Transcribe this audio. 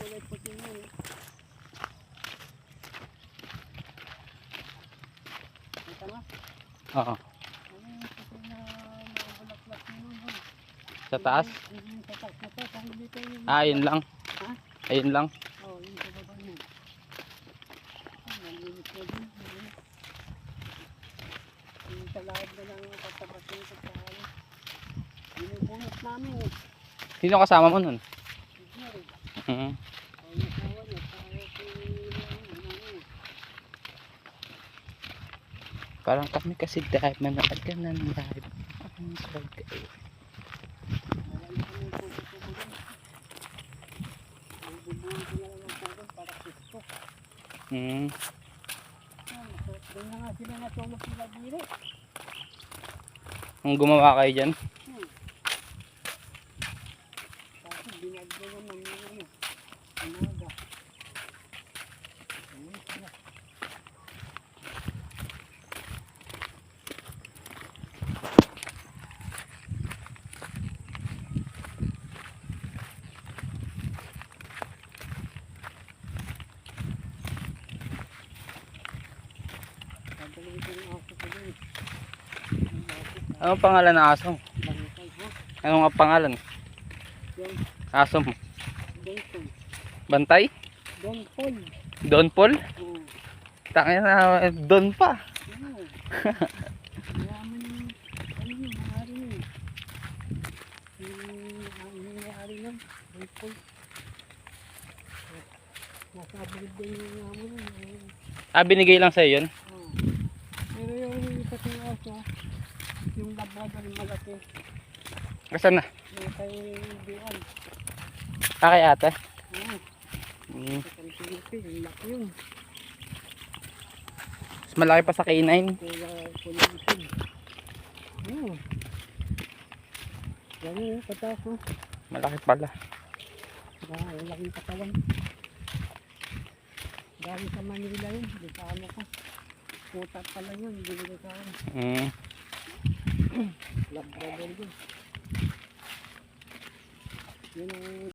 kulay puti mo. Kita mo? Oo. Ano yung puti na bulaklak mo? Sa taas? Sa taas na to. Kahit dito yung... Ayun lang. Ha? Ayun lang. Oo, yung sa baba mo. Malinis na din. Yung sa lahat na lang patabas yung pagkakas. Binubunot namin eh. Sino kasama mo nun? Siguro. Ang asawa niya, parang Parang kami kasi dahil manood ka na ng live. doon na nga sila natulog sila dito. Ang gumawa kayo dyan? Kasi binagdo naman yung umaga. Ayun sila. Anong pangalan ng aso? Anong pangalan? Aso mo? Bantay? Don Paul. Don Paul? Oo. Tangin na Don pa. Mayaman yung ano yung mahari yun. Yung mahari yun. Don Paul. Nasa abrid din yung naman yun. Binigay lang sa'yo yun? Oo. Pero yung isa kong aso, yung labrador yung malaki. Kasan na? Yung kay Dian. Kay ate? Oo. Sa Pilipinas, yung laki yun. Mas malaki pa sa K9. Kulitin. Oo. Yan yung katas mo. Malaki pala. Ang laking katawan. Galing sa Manila yun. Di sa ano ko. Puta pala yun. Binili sa akin. Labrador yun. Yun ang